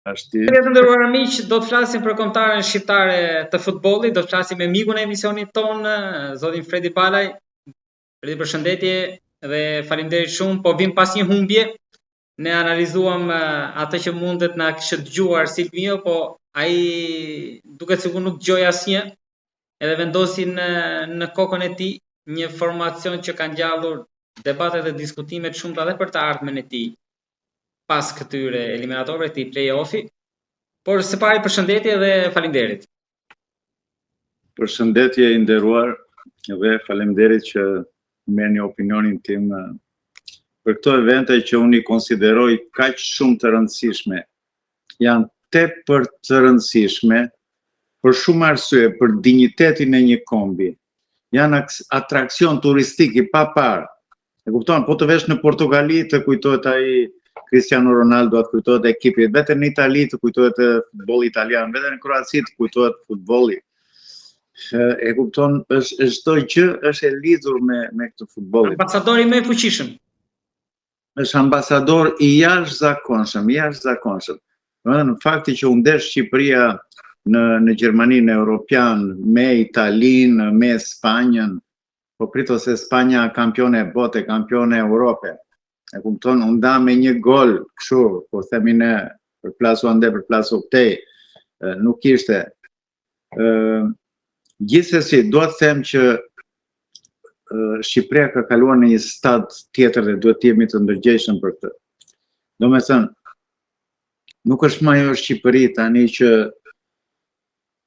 Të nderuar miq, do të flasim për kombëtaren shqiptare të futbollit, do të flasim me mikun e emisionit ton, zotin Fredi Palaj. Fredi, përshëndetje dhe faleminderit shumë, po vim pas një humbje. Ne analizuam atë që mundet na kishte dëgjuar Silvio, po ai duket sikur nuk dëgjoi asnjë, edhe vendosi në kokën e tij një formacion që ka ngjallur debate dhe diskutime të shumta edhe për të ardhmen e tij pas këtyre eliminatorëve të play-offi. Por së pari përshëndetje dhe faleminderit. Përshëndetje i nderuar dhe faleminderit që merrni opinionin tim për këto evente që unë i konsideroj kaq shumë të rëndësishme. Janë tepër të rëndësishme për shumë arsye, për dinjitetin e një kombi. Janë atraksion turistik i papar. E kupton, po të vesh në Portugali të kujtohet ai Cristiano Ronaldo, të kujtohet ekipi, vetëm në Itali të kujtohet futbolli italian, vetëm në Kroaci të kujtohet futbolli. E kupton, çdo gjë është e lidhur me këtë futbolli. Ambasadori më i fuqishëm. Është ambasador i jashtëzakonshëm, jashtëzakonshëm. Në fakti që u ndesh Shqipëria në Gjermaninë Europian me Italinë, me Spanjën, po prito se Spanja kampione e bote, kampione e Europe. E kupton, unë nda me një gol, kështu, po themi ne, për plasu ande, për plasu këtej, nuk ishte. Gjithsesi, do të them që Shqipëria ka kaluar në një stad tjetër dhe duhet të jemi të ndërgjegjshëm për këtë. Do me thënë, nuk është më ajo Shqipëri tani që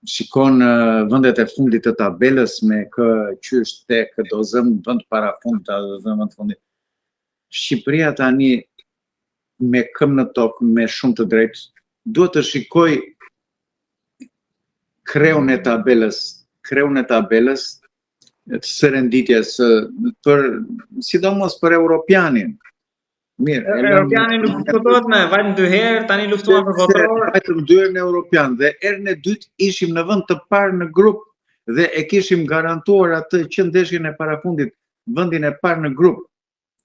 shikon vendet e fundit të tabelës me kë qysh tek do zëm vend para fundit, do zëm vend fundit. Shqipëria tani me këmbë në tokë, me shumë të drejtë, duhet të shikoj kreun e tabelës të sërenditjes sidomos për Europianin. Mirë, Europianin nuk diskutohet me, vajtëm 2 herë, tani luftuam për votor. Vajtëm 2 herë në Europian dhe herën e dytë ishim në vend të parë në grup dhe e kishim garantuar atë që ndeshjen e parafundit, vendin e parë në grup.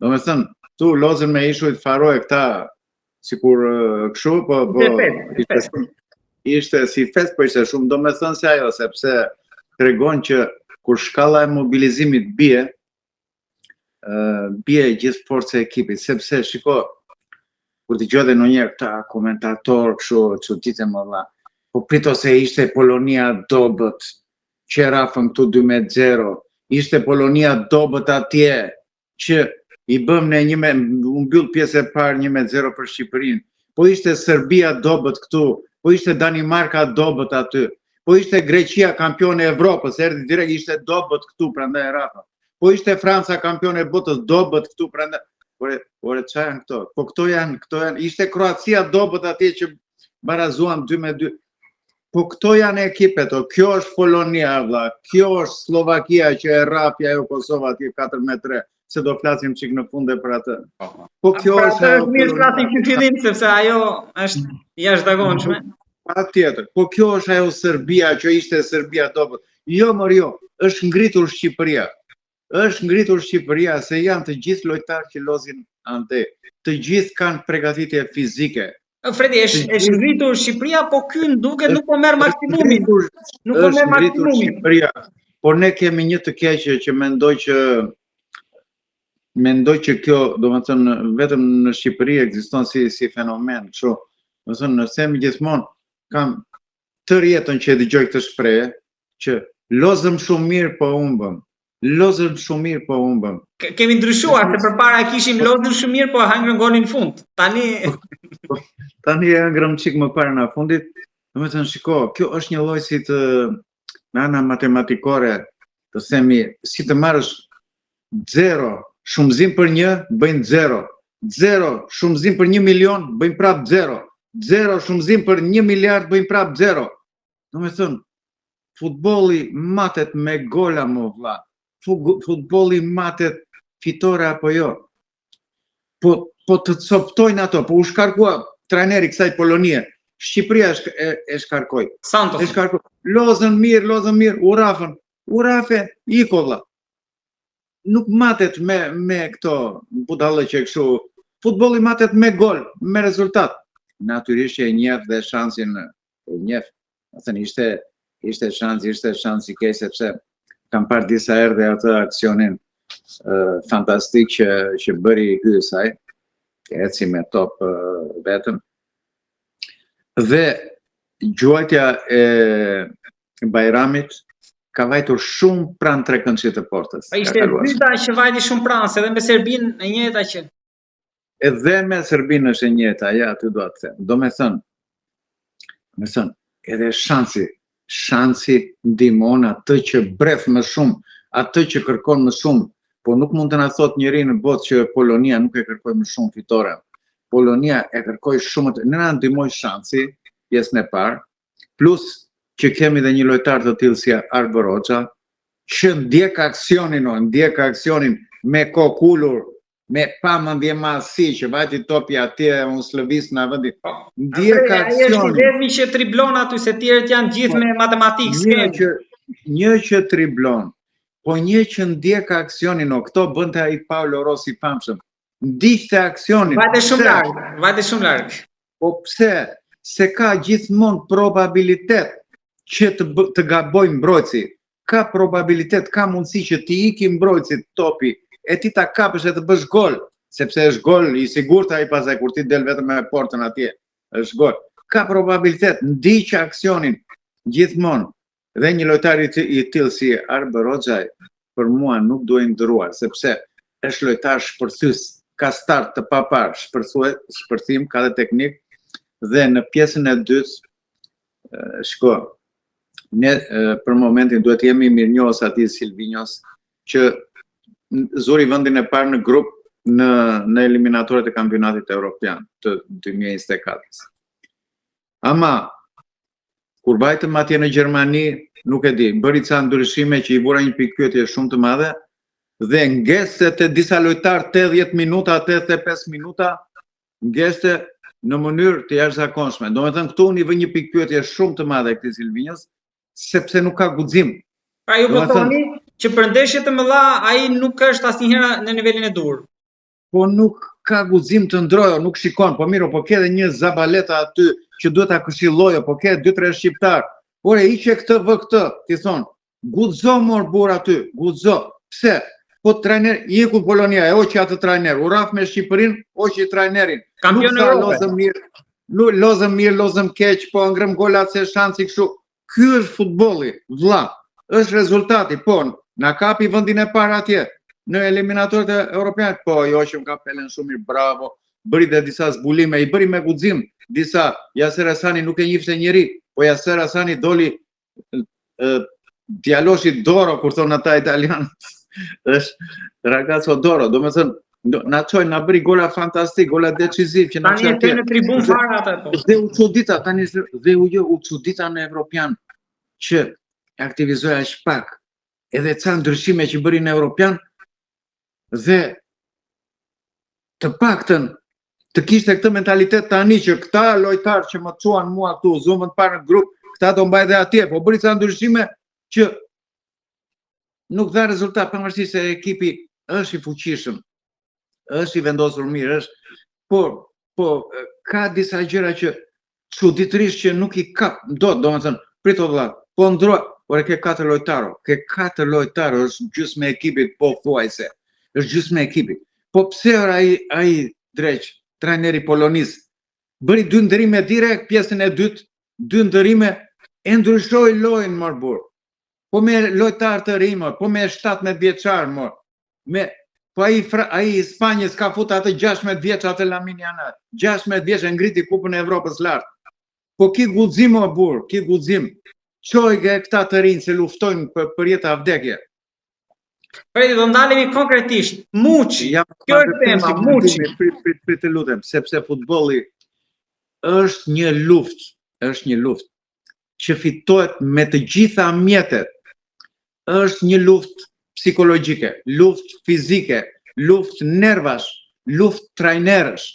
Do me thënë, tu lozën me ishujt Faroe këta, sikur këshu, po ishte si fest, po ishte shumë, do me thënë se ajo, sepse tregon që kur shkalla e mobilizimit bie gjithë forca e ekipit, sepse shiko, kur t'i gjode në njerë këta komentator, këshu, çuditje më dha, po prito se ishte Polonia dobët, që rafën këtu 2-0, ishte Polonia dobët atje, që i bëm në unë mbyll pjesë e parë 1-0 për Shqipërinë, po ishte Serbia dobët këtu, po ishte Danimarka dobët aty, po ishte Greqia kampione e Evropës, erdhi direkt ishte dobët këtu prandaj e rafa, po ishte Franca kampione e botës dobët këtu prandaj, ore çfarë janë këto? Po këto janë, ishte Kroacia dobët atje që barazuan 2-2. Po këto janë ekipet, kjo është Polonia, vlla, kjo është Slovakia që e rapi ajo Kosova atje 4-3. Se do flasim çik në fund për atë. Po kjo është mirë flasim në fillim sepse ajo është jashtëzakonshme. Patjetër. Po kjo është ajo Serbia që ishte Serbia dobët. Jo, është ngritur Shqipëria. Është ngritur Shqipëria se janë të gjithë lojtarë që lozin ante. Të gjithë kanë përgatitje fizike. Fredi, është ngritur Shqipëria, po ky duket nuk po merr maksimumin. Nuk po merr maksimumin Shqipëria. Por ne kemi një të keqe që mendoj që kjo, do më thënë, vetëm në Shqipëri ekziston si fenomen, kështu. Do të thënë, nëse më gjithmonë kam tërë jetën që e dëgjoj këtë shprehje, që lozëm shumë mirë po humbëm. Lozëm shumë mirë po humbëm. Kemi ndryshuar, se përpara kishim lozëm shumë mirë po hangrëm golin në fund. Tani e hangrëm çik më parë në fundit. Do të thënë, shiko, kjo është një lloj si të në ana matematikore, të themi, si të marrësh 0 shumëzim për 1, bëjnë 0. 0 shumëzim për 1 milion, bëjnë prap 0. 0 shumëzim për 1 miliard, bëjnë prap 0. Do me thënë, futbolli matet me gola më vlla. Futbolli matet fitore apo jo. Po të coptojnë ato, po u shkarkua trajneri kësaj Polonie. Shqipëria e shkarkoi. Santos. E shkarkoi. Lozën mirë, u rafe, iko vlla. Nuk matet me këto budallë që kështu. Futbolli matet me gol, me rezultat. natyrisht që e njeh dhe shansin e njeh. Thënë ishte shans i keq sepse kam parë disa herë dhe atë aksionin fantastik që bëri hyesaj, eci me top vetëm. Dhe gjuajtja e Bajramit ka vajtur shumë pranë trekëndshit të portës. Ishte dyta që vajti shumë pranë, edhe me Serbinë e njëjta që. Edhe me Serbinë është e njëjta, ja, aty do të them. Do me thënë, edhe shansi ndihmon atë që breth më shumë, atë që kërkon më shumë, po nuk mund të na thot njëri në botë që Polonia nuk e kërkoi më shumë fitore. Polonia e kërkoi shumë, ne na ndihmoi shansi, pjesën e parë, plus që kemi dhe një lojtar të tillë si Arbër Hoxha, që ndjek aksionin me kokë ulur, me pamendje madhësi që vajti topi atje, unë s'lëviz në vendi. Ndjek aksionin. Ai është vetëm që triblon aty, se tjerët janë gjithë me matematikë. Një që triblon, po një që ndjek aksionin, këto bënte ai Paolo Rossi famshëm. Ndiqte aksionin. Vajte shumë larg. Po pse? Se ka gjithmonë probabilitet që të gabojë mbrojtësi. Ka probabilitet, ka mundësi që ti iki mbrojtësit topi, e ti ta kapësh e të bësh gol, sepse është gol i sigurt ai pasaj kur ti del vetëm me portën atje, është gol. Ka probabilitet, ndiq aksionin gjithmonë. Dhe një lojtar i tillë si Arbër Hoxha për mua nuk duhet ndëruar, sepse është lojtar shpërthys, ka start të papar, shpërthim, ka dhe teknik, dhe në pjesën e dytë, shko, ne për momentin duhet jemi mirënjohës atij Silvinjos, që zuri vendin e parë në grup në eliminatorët e kampionatit evropian të 2024. Ama kur vajtëm atje në Gjermani, nuk e di, bëri ca ndryshime që i vura një pikpyetje shumë të madhe dhe ngeste të disa lojtar 80 minuta, 85 minuta, ngeste në mënyrë të jashtëzakonshme. Domethënë këtu unë i vë një pikpyetje shumë të madhe këtij Silvinjos, sepse nuk ka guxim. Pra ju po thoni që për ndeshje të mëdha ai nuk është asnjëherë në nivelin e dur. Po nuk ka guxim të ndrojë, nuk shikon, po mirë, po ke edhe një Zabaleta aty që duhet ta këshillojë, po ke 2-3 shqiptar. Ore, hiqe këtë vë këtë, ti thon, guxo mor burr aty, guxo. Pse? Po trajner, i ku Polonia, e hoqi atë trajner, u rraf me Shqipërinë, hoqi trajnerin. Kampion e Europës. Lozëm mirë, lozëm keq, po ngrem golat se shansi kështu. Ky është futbolli, vëlla. Është rezultati, po, na kapi vendin e parë atje në eliminatorët e europian. Po, jo që më ka pelen shumë mirë, bravo. Bëri dhe disa zbulime, i bëri me guxim. Disa, Yaser Hasani nuk e njifte njëri, po Yaser Hasani doli djaloshi Doro, kur thonë ata italianët. Është ragazzo Doro, do me thënë, na çoi, na bëri gola fantastik, gola decisiv që na çoi atje në tribunë fare ata po. Dhe u çudita tani u çudita në evropian që aktivizoi aq pak. Edhe ca ndryshime që bëri në evropian dhe të paktën të kishte këtë mentalitet tani që këta lojtar që më çuan mua këtu, zumën parë në grup, këta do mbaj dhe atje, po bëri ca ndryshime që nuk dha rezultat, pavarësisht se ekipi është i fuqishëm, është i vendosur mirë, është, po ka disa gjëra që çuditërisht që nuk i kap dot, domethënë, prit o vëlla, po ndro, por ke 4 lojtarë, është gjysmë e ekipit, po thuajse, është gjysmë e ekipit. Po pse ai dreq, trajneri polonis, bëri 2 ndërime direkt, pjesën e dytë, 2 ndërime, e ndryshoi lojën më burr. Po me lojtar të rinj, po me 17 vjeçar, po ai i Spanjës ka fut atë 16 vjeç atë Lamine Yamal. 16 vjeç e ngriti Kupën e Evropës lart. Po ki guxim o burr, ki guxim. Çoj këta të rinj se luftojnë për jetë vdekje. Fredi, do ndalemi konkretisht. Muçi. Kjo është tema, Muçi. Prit të lutem, sepse futbolli është një luftë që fitohet me të gjitha mjetet. Është një luftë psikologjike, luftë fizike, luftë nervash, luftë trajnerësh,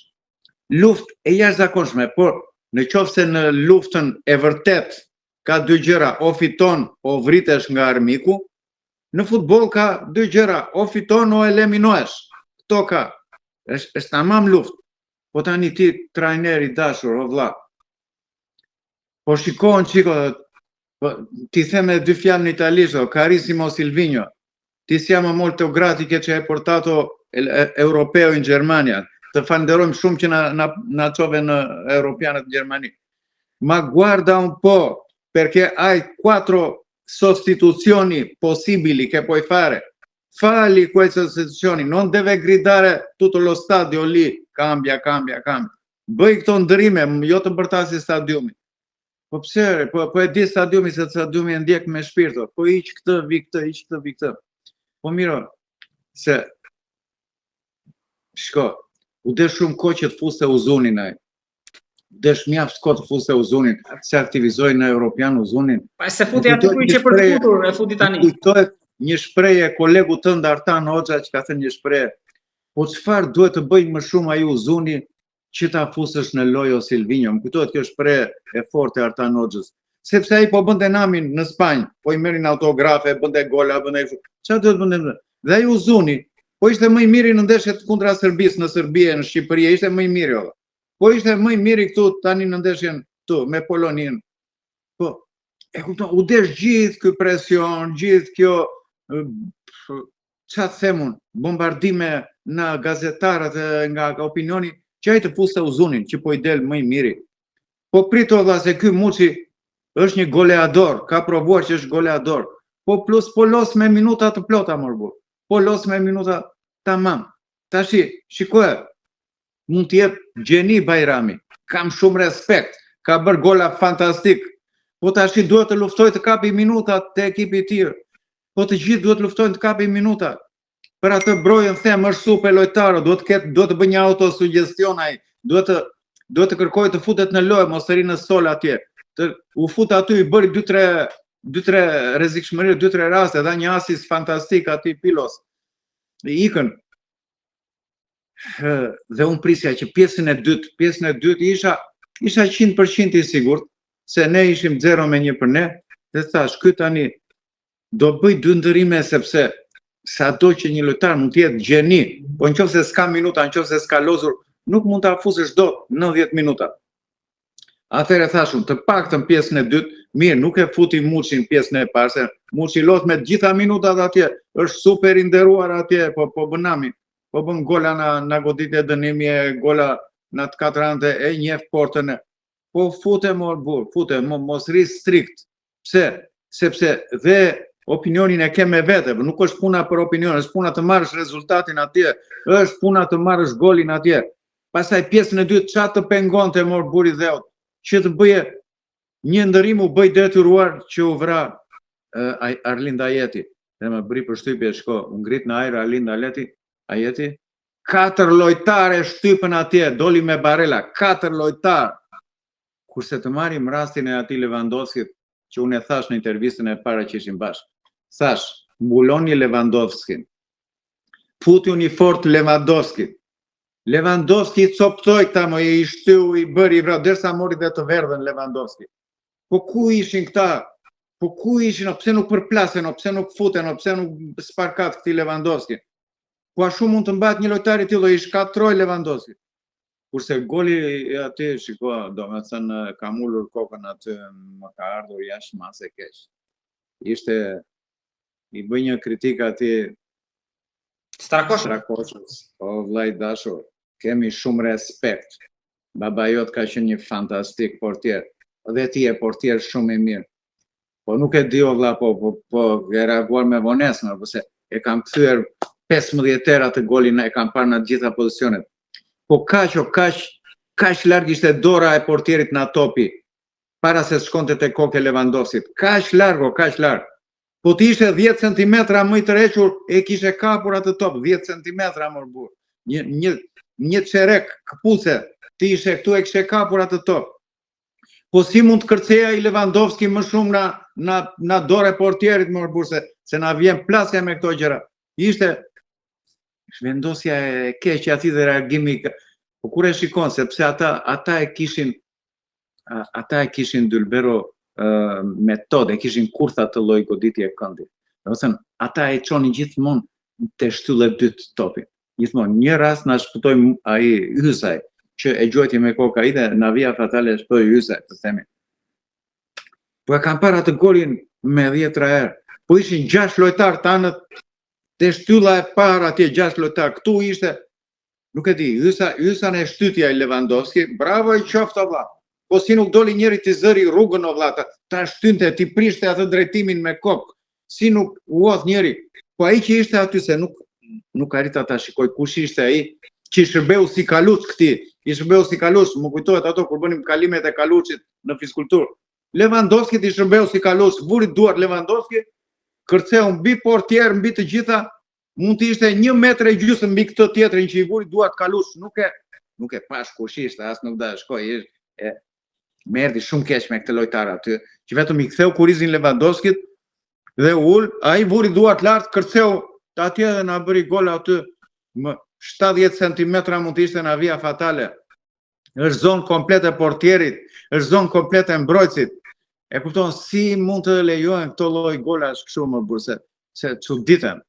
luftë e jashtëzakonshme, por në qoftë se në luftën e vërtet ka 2 gjëra, o fiton, o vritesh nga armiku, në futboll ka 2 gjëra, o fiton, o eliminohesh. Këto ka, është tamam luftë. Po tani ti trajneri dashur, o vlla. Po shikon çiko, ti them me 2 fjalë në italisht, carissimo Silvino. Ti siamo molto grati che ci hai portato europeo in Germania. Të falenderojmë shumë që na çove në europianët në Gjermani. Ma guarda un po', perché hai 4 sostituzioni possibili che puoi fare. Falli queste sostituzioni, non deve gridare tutto lo stadio lì, cambia. Bëj këto ndrime, jo të bërtasi stadiumi. Po pse, po e di stadiumi se stadiumi e ndjek me shpirto. Po iq këtë, vi këtë. Po miro, se shko, u desh shumë kohë që të fuste Uzunin ai. Desh mjaft kohë të fuste Uzunin, se aktivizoi në Europian Uzunin. Pa se futi aty ku ishte për të futur, e futi tani. Kujtohet një shprehje kolegu tënd Artan Hoxha që ka thënë një shprehje. Po çfarë duhet të bëjë më shumë ai Uzuni që ta fusësh në lojë o Silvino? Më kujtohet kjo shprehje e fortë e Artan Hoxhës. Sepse ai po bënte namin në Spanjë, po i merrin autografe, bënte gola, çfarë duhet bënte? Dhe ai Uzuni, po ishte më i miri në ndeshjet kundra Serbisë në Serbi, në Shqipëri, ishte më i miri olla. Po ishte më i miri këtu tani në ndeshjen këtu me Polonin. Po e kupton, u desh gjithë ky presion, gjithë kjo çfarë themun, bombardime nga gazetarët nga opinioni që ai të fuste Uzunin, që po i del më i miri. Po prito dha se ky Muçi është një goleador, ka provuar që është goleador. Po plus po los me minuta të plota morbur. Po los me minuta tamam. Tashi, shikoj, mund të jetë gjeni Bajrami. Kam shumë respekt. Ka bërë gola fantastik. Po tashi duhet të luftoj të kapi minuta te ekipi i tij. Po të gjithë duhet luftojnë të kapi minuta. Për atë brojën them është super lojtar, duhet të bëjë një autosuggestion ai. Duhet të kërkojë të futet në lojë, mos të rinë në sol atje. U fut aty, i bëri 2-3 rrezikshmëri, 2-3 raste, dha një asist fantastik aty Pilos. Ikën. Dhe unë prisja që pjesën e dytë isha 100% i sigurt se ne ishim 0-1 për ne, dhe thash, ky tani do bëj 2 ndërime sepse sado që një lojtar mund të jetë gjeni, po nëse s'ka minuta, nëse s'ka lozur, nuk mund ta fusësh dot 90 minuta. Atëherë thashun, të paktën pjesën e dytë, mirë, nuk e futi Muçin pjesën e parë, se Muçi lot me të gjitha minutat atje, është super i nderuar atje, po bën namin. Po bën gola në goditje dënimi, gola në të 4 ante e njeh portën. Po fute mos ri strikt. Pse? Sepse dhe opinionin e ke me vete, nuk është puna për opinion, është puna të marrësh rezultatin atje, është puna të marrësh golin atje. Pastaj pjesën e dytë çfarë të pengonte mor buri dheut, që të bëje një ndërim u bëj detyruar që u vra Arlind Ajeti. Dhe më bëri përshtypje, shko, u ngrit në ajër Arlind Ajeti, 4 lojtare shtypën atje, doli me barela, 4 lojtar. Kurse të marrim rastin e atij Lewandowskit, që unë e thash në intervistën e para që ishim bashkë. Thash, mbuloni Lewandowskin. Futi një fort Lewandowski. Lewandowski coptoi këta më i shtyu, i bëri i vra, derisa mori dhe të verdhën Lewandowski. Po ku ishin këta? Po ku ishin? Pse nuk përplasen, pse nuk futen, pse nuk sparkat këti Lewandowski? Po a shumë mund të mbat një lojtar i tillë, i shkatroi Lewandowski. Kurse goli aty, shiko, domethënë kam ulur kokën aty, më ka ardhur jashtë mase keq. Ishte i bëj një kritik aty Strakoshës. O vllai dashur, kemi shumë respekt. Baba jot ka qenë një fantastik portier. Dhe ti e portier shumë i mirë. Po nuk e di o vlla, po e reaguar me vonesë, përse e kam kthyer 15 herë atë golin, e kam parë në të gjitha pozicionet. Po kaq larg ishte dora e portierit në topi, para se shkonte te kokë Lewandowskit. Kaq larg. Po ti ishte 10 cm më i tërhequr, e kishe kapur atë top, 10 cm mor burr. Një çerek këpuce, ti ishe këtu e kishe kapur atë top. Po si mund të kërceja i Lewandowski më shumë na dorë e portierit mor burr, se na vjen plasja me këto gjëra. Ishte vendosja e keqe aty dhe reagimi. Po kur e shikon, sepse ata e kishin Dylbero metode, kishin kurtha të lloj goditje këndi. Domethënë, ata e çonin gjithmonë te shtylla e dytë topin. Gjithmonë, një rast na shpëtoi ai Ysaj, që e gjojti me kokaide, na via fatale shpoj hyse, të themi. Po e kam parë atë golin me 10 herë. Po ishin 6 lojtarë tanët, te shtylla e parë atje 6 lojtarë. Këtu ishte, nuk e di, hysa në shtytja i Lewandowski, bravo i qoftë vlla. Po si nuk doli njëri të zëri rrugën o vlla, ta shtynte, ti prishte atë drejtimin me kokë. Si nuk uodh njëri. Po ai që ishte aty se nuk arrita ta shikoj kush ishte ai, që i shërbeu si kaluç këtij. I shërbeu si kaluç, më kujtohet ato kur bënim kalimet e kaluçit në fizkulturë. Lewandowski i shërbeu si kaluç, vuri duart Lewandowski, kërceu mbi portier, mbi të gjitha, mund të ishte 1 metër e gjysmë mbi këtë tjetrin që i vuri duart kaluç, nuk e pash kush ishte, as nuk da shkoj, më erdhi shumë keq me këtë lojtar aty, që vetëm i ktheu kurizin Lewandowskit dhe ai vuri duart lart, kërceu atje dhe na bëri gol aty, 70 cm mund të ishte na via fatale. Është zonë komplet e portierit, është zonë komplet e mbrojtësit. E kupton si mund të lejohen këto lloj golash kështu më burse, se çuditem.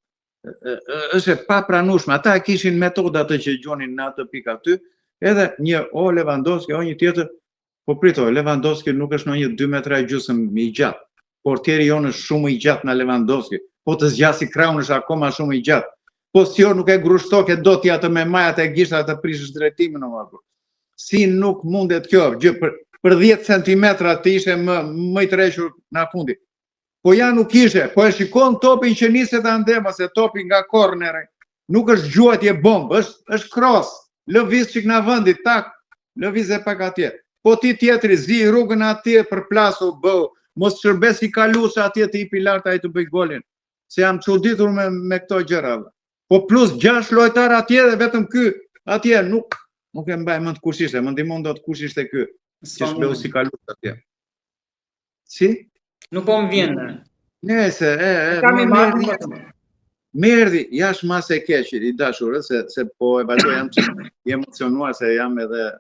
Është e papranueshme. Ata kishin metodë atë që gjonin në atë pikë aty, edhe një Lewandowski, një tjetër. Po prito, Lewandowski nuk është në një 2 metra e gjysmë i gjatë. Portieri jonë është shumë i gjatë në Lewandowski. Po të zgjasi kraun është akoma shumë i gjatë. Po si nuk e grushtoke do t'i atë me majat e gishtat të prishësh drejtimin në marrë. Si nuk mundet kjo, për 10 cm të ishe më i tërhequr në fundi. Po ja nuk ishe, po e shikon topin që niset andema, se topi nga kornere, nuk është gjuajtje bombë, është cross, lëviz që këna vëndit, tak, lëviz e pak atje. Po ti tjetri, zi rrugën atje për plasu, bëu, mos shërbes i kalush atje të i pilarta i të bëj golin. Se jam çuditur me këto gjëra. Po plus 6 lojtar atje dhe vetëm ky atje nuk e mbaj mend kush ishte, më ndihmon dot kush ishte ky që shbeu si kalush atje. Si? Nuk po më vjen. Nëse më erdhi jashtë masë e keq i dashur, se po e vazhdoj jam i emocionuar se jam edhe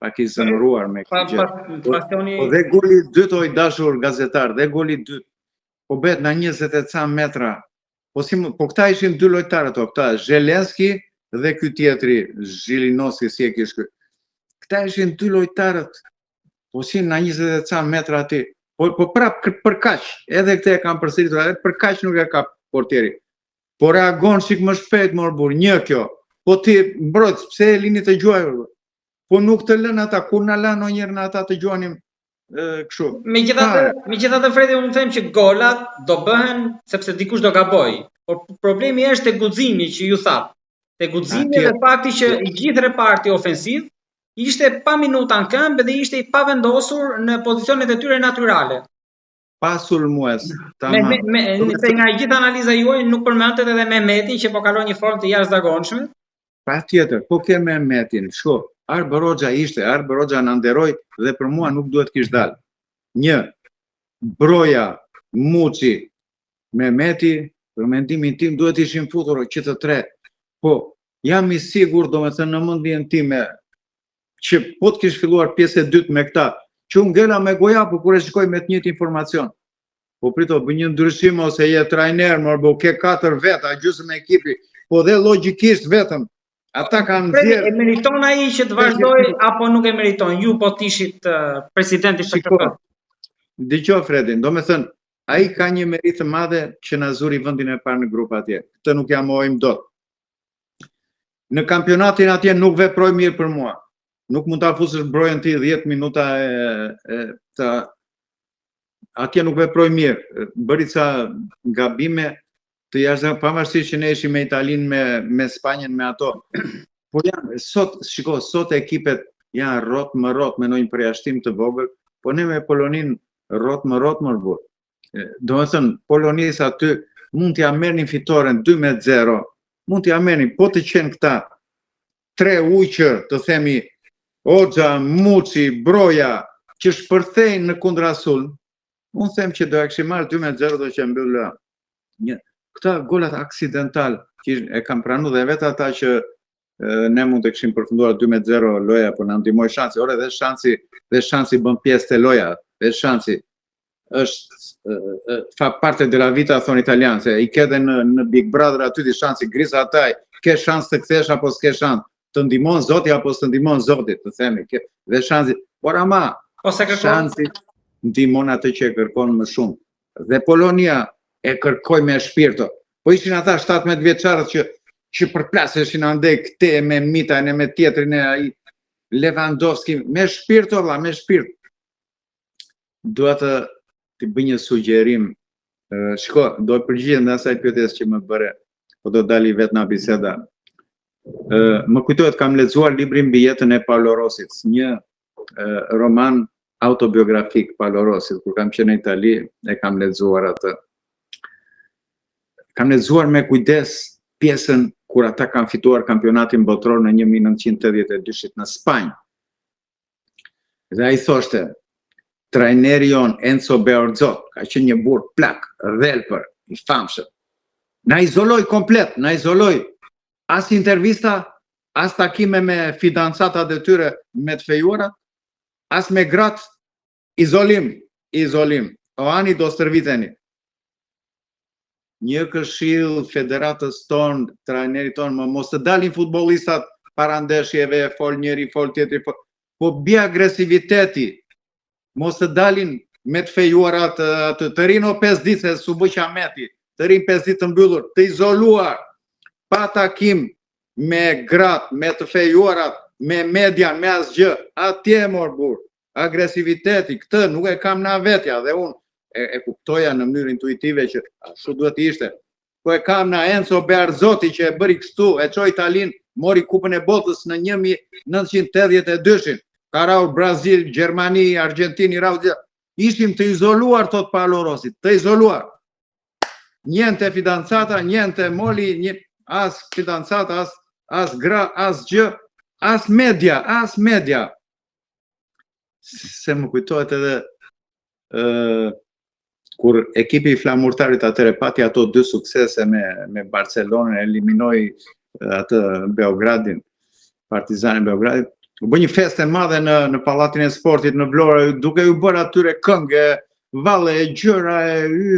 pak i zënëruar me këtë gjë. Po dhe goli i dytë o i dashur gazetar, dhe goli i dytë po bet në 20 e ca metra. Po këta ishin 2 lojtarë ato, këta Zelenski dhe ky tjetri Zhilinovski, si e kish ky. Këta ishin 2 lojtarët, po si në 20 e ca metra aty. Po prap për kaq, edhe këtë e kam përsëritur, edhe për kaq nuk e ka portieri. Po reagon shik më shpejt më bur, një kjo. Po ti mbrojt, pse e lini të gjuajur? Po nuk të lën ata, kur na lën ndonjëherë ata të gjuanim kështu. Megjithatë Fredi, unë them që golat do bëhen sepse dikush do gaboj. Por problemi është te guximi që ju tha. Te guximi dhe fakti që i gjithë reparti ofensiv ishte pa minuta në këmbë dhe ishte i pavendosur në pozicionet e tyre natyrale. Pa sulmues. Se nga gjithë analiza juaj nuk përmendet edhe Mehmetin që po kalon një formë të jashtëzakonshme. Patjetër, po ke Mehmetin, shko. Arbe Roxha në nderoj dhe për mua nuk duhet kish dal. 1. Broja, Muçi, Mehmeti, për mendimin tim duhet ishin futur që të 3. Po, jam i sigur, do me thënë në mendjen time, që po të kish filluar pjesë e dytë me këta, që unë ngela me goja, po kur e shikoj me të njëjtë informacion. Po prito, bë një ndryshim ose je trajner, më ke 4 veta, gjysmë me ekipi, po dhe logjikisht vetëm. Ata kanë nxjerrë. E meriton ai që të vazhdoj apo nuk e meriton? Ju po tishit presidenti SHK. Dëgjoj Fredin, do me thënë, ai ka një merit të madhe që na zuri vendin e parë në grup atje. Këtë nuk ja mohojmë dot. Në kampionatin atje nuk veproi mirë për mua. Nuk mund ta fusësh brojën ti 10 minuta atje nuk veproi mirë. Bëri ca gabime të jashtëzakonshme, pavarësisht që ne ishim me Italinë, me Spanjën, me ato. Po janë sot ekipet janë rrot më me ndonjë përjashtim të vogël, po ne me Poloninë rrot më burr. Do të thënë, Polonisë aty mund t'ja merrnin fitoren 2-0, mund t'ja merrnin, po të qenë këta 3 ujqër, të themi Hoxha, Muçi, Broja, që shpërthejnë në kundrasul, unë them që do e kishim marrë 2-0 do që mbyllë. Këta golat aksidental, që e kam pranu dhe vetë ata që ne mund të kishim përfunduar 2-0 loja, por na ndihmoi shansi, ore dhe shansi bën pjesë të loja, dhe shansi është fa parte della vita, thonë italian, se i ke dhe në Big Brother aty di shansi, grisa ataj, ke shans të kthesh apo s'ke shans, të ndihmon Zoti apo s'të ndihmon Zoti, të themi, dhe shansi, por ama shansi ndihmon atë që e kërkon më shumë. Dhe Polonia e kërkoi me shpirto. Po ishin ata 17 vjeçarët që përplaseshin andej këte me Mitajn e me tjetrin e ai Lewandowski, me shpirto valla, me shpirt. Dua të bëj një sugjerim. Shko, do të përgjigjem në asaj pyetjes që më bëre, po do dali vetë nga biseda. Më kujtohet kam lexuar librin mbi jetën e Paolo Rosit, një roman autobiografik Paolo Rosit, kur kam qenë në Itali e kam lexuar atë. Kam lexuar me kujdes pjesën kur ata kanë fituar kampionatin botror në 1982 në Spanjë. Dhe ai thoshte, trajneri jon Enzo Bearzot, ka qenë një burr plak, dhelpër, i famshëm. Na izoloi komplet, na izoloi. As intervista, as takime me fidancatat e tyre me të fejuara, as me gratë, izolim. O ani do stërviteni. Një këshill federatës tonë, trajnerit tonë, mos të dalin futbollistat para ndeshjeve, fol njëri, fol tjetri, po bie agresiviteti. Mos të dalin me të fejuarat, të rinë o 5 ditë, se su bë qameti, të rinë 5 ditë të mbyllur, të izoluar, pa takim me gratë, me të fejuarat, me median, me asgjë, atje mor burr, agresiviteti, këtë nuk e kam na vetja, dhe unë e kuptoja në mënyrë intuitive që ashtu duhet ishte. Po e kam na Enzo Bearzoti që e bëri kështu, e çoi Italin, mori kupën e botës në 1982-shin. Ka rau Brazil, Gjermani, Argentini, ishim të izoluar, thot Paolo Rossi, të izoluar. Niente fidanzata, niente moli, as fidanzata, as gra, as gjë, as media. Se më kujtohet edhe kur ekipi i flamurtarit atëre pati ato 2 suksese me Barcelonën, eliminoi atë Beogradin, Partizanin Beogradit. U bë një festë e madhe në Pallatin e Sportit në Vlorë, duke u bërë atyre këngë, valle, gjëra,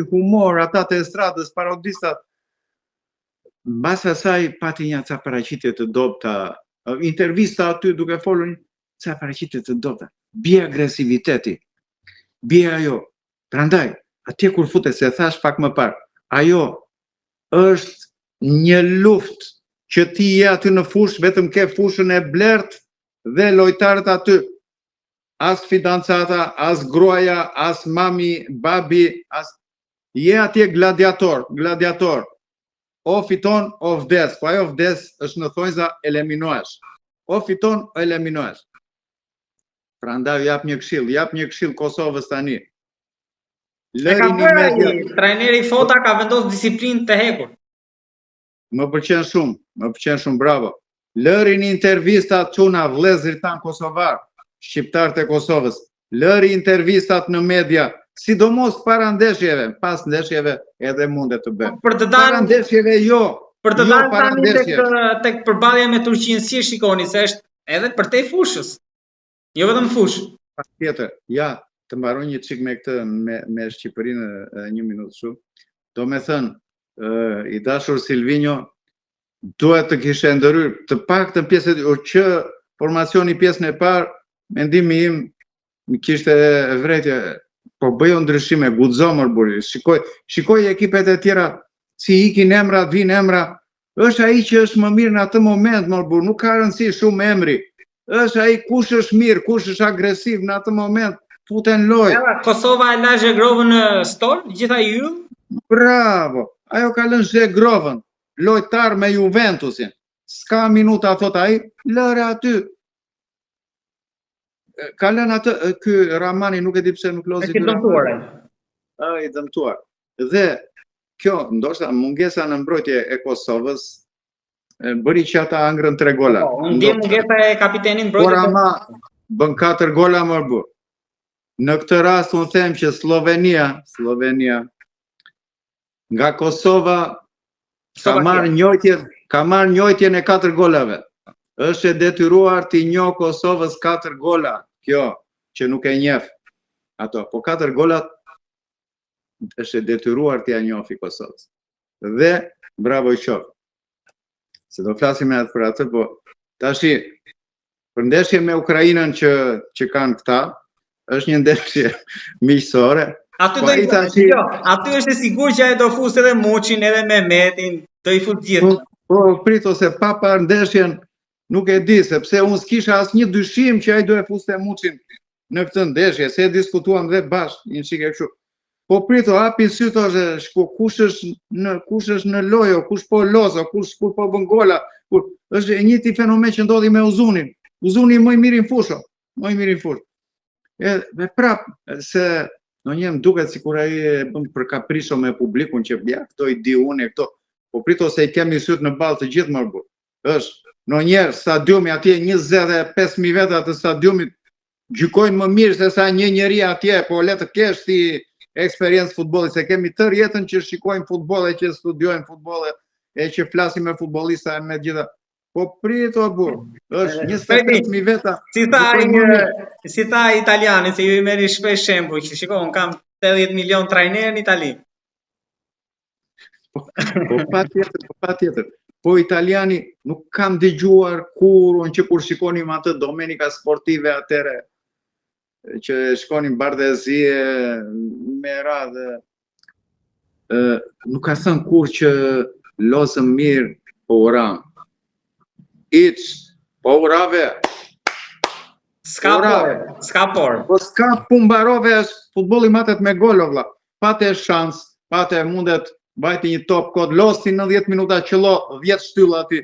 humor, ata të estradës, parodistat. Mbas asaj pati një ca paraqitje të dobta, intervista aty duke folur ca paraqitje të dobta. Bie agresiviteti. Bie ajo. Prandaj, atje kur futet, se thash pak më parë, ajo është një luftë që ti je aty në fushë, vetëm ke fushën e blert dhe lojtarët aty. As fidanzata, as gruaja, as mami, babi, je atje gladiator. O fiton, o vdes, po ajo vdes është në thonjza eliminohesh. O fiton, o eliminohesh. Prandaj jap një këshill Kosovës tani. Trajneri Fota ka vendosur disiplinë të hekur. Më pëlqen shumë, bravo. Lërin intervistat çuna vëllezërit tan kosovar, shqiptarët e Kosovës. Lëri intervistat në media, sidomos para ndeshjeve, pas ndeshjeve edhe mundet të bëjmë. Para ndeshjeve jo. Për të dalë tani tek përballja me Turqinë, si e shikoni, se është edhe përtej fushës. Jo vetëm fushë. Patjetër, ja, të mbaroj një çik me këtë me Shqipërinë 1 minutë shumë. Do me thënë, i dashur Silvinjo, duhet të kishe ndërhyrë të paktën pjesën që formacioni pjesën e parë, mendimi im kishte vrejtje, po bëjo ndryshime, guxo mor buri. Shikoj ekipet e tjera, si ikin emra, vin emra. Është ai që është më mirë në atë moment, mor buri, nuk ka rëndësi shumë emri. Është ai kush është mirë, kush është agresiv në atë moment, futen lojë. Kosova e la Zhegrovën në stol, gjitha yll. Bravo. Ajo ka lënë Zhegrovën, lojtar me Juventusin. S'ka minuta, thot ai, lëre aty. Ka lënë atë, ky Ramani nuk e di pse nuk lozi. I dëmtuar. I dëmtuar. Dhe kjo, ndoshta mungesa në mbrojtje e Kosovës bëri që ata angrën 3 gola. Ndi mungesa e kapitenit mbrojtje. Por ama bën 4 gola më bë. Në këtë rast unë them që Slovenia nga Kosova ka marrë njojtjen e 4 golave. Është e detyruar t'i njoh Kosovës 4 gola. Kjo që nuk e njeh ato, po 4 golat është e detyruar t'ia njohë Kosovës. Dhe bravo i qoftë. Se do flasim edhe për atë, po Tashi, për ndeshje me Ukrainën që kanë këta, është një ndeshje miqësore. Aty është e sigurt që ai do fusë edhe Muçin, edhe Mehmetin, do i fut gjithë. Po prit ose pa parë ndeshjen, nuk e di, sepse unë s'kisha asnjë dyshim që ai do e fuste Muçin në këtë ndeshje, se e diskutuam dhe bashkë, një çike kështu. Po prito, hapi sytë është, kush është në lojo, kush po lozo, kush po bën gola, është e njëjti fenomen që ndodhi me Uzunin. Uzuni më i miri në fushë, më i miri në fushë. Dhe prap, se në njëm duket sikur ai e bën për kaprisho me publikun që bja, këto i di unë e këto. Po prito se i kemi sytë në balë të gjithë më rëbur. Është, në njerë, stadiumi atje 25.000 veta të stadiumit gjykojnë më mirë se sa një njeri atje, po le të kesh ti eksperiencë futbollit, se kemi tërë jetën që shikojmë futboll e që studiojmë futboll e që flasim me futbollista e me gjitha. Po prito burr, është 25.000 veta. Si tha italiani, se ju i merri shpesh shembull, që shikoj, un kam 80 milion trajner në Itali. Po patjetër. Po italiani nuk kam dëgjuar kur shikonim atë Domenica Sportive atëre, që shkonin Bardezie me radhë, nuk ka thënë kur që lozëm mirë po uram. Po urave. S'ka por. Po s'ka pumbarove, është futbolli matet me gol, vlla. Pate shans, pate mundet bajti një top kod, losti 90 minuta qëllo 10 shtylla aty.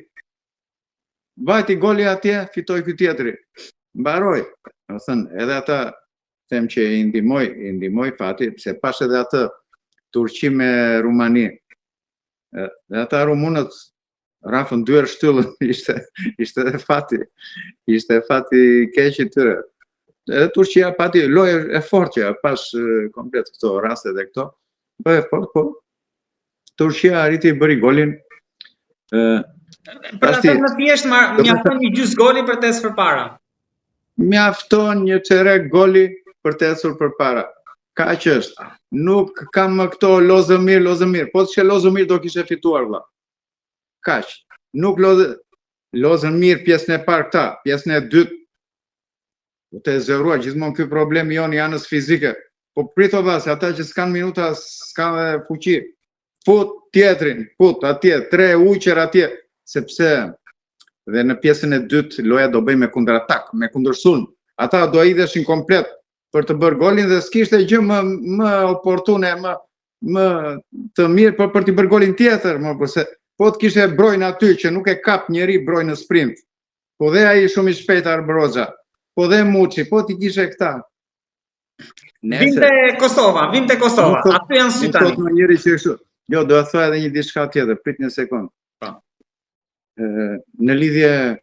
Bajti goli atje, fitoj ky tjetri. Mbaroj. Edhe ata them që i ndihmoj fati, se pash edhe atë Turqi me Rumani. Dhe ata rumunët rafën dyer shtyllën, ishte edhe fati. Ishte fati keq i tyre. Edhe Turqia pati lojë e fortë që pas komplet këto raste dhe këto. Po e fortë, po. Turqia arriti i bëri golin. Për të thënë thjesht, mjafton një gjys goli për të ecur përpara. Mjafton një çerek goli për të ecur përpara. Kaq është. Nuk kam më këto lozëmir. Po që lozëmir do kishe fituar vlla. Kaq. Nuk lozëmir pjesën e parë këta, pjesën e dytë. Po të zëvruar gjithmonë ky problem jon i anës fizike. Po prito vlla, se ata që s'kan minuta, s'kan dhe fuqi. Fut tjetrin, fut atje, 3 uqer atje, sepse dhe në pjesën e dytë loja do bëj me kundratak, me kundërsulm. Ata do idheshin komplet për të bërë golin dhe s'kishte gjë më oportune, më të mirë për të bërë golin tjetër, përse po të kishe Brojnë aty që nuk e kap njeri Brojnë në sprint. Po dhe ai shumë i shpejt Arbroza, po dhe Muçi, po ti kishe këta. Vinte Kosova, aty janë sy tani. Jo, do të thoj edhe një diçka tjetër, prit një sekond. Në lidhje,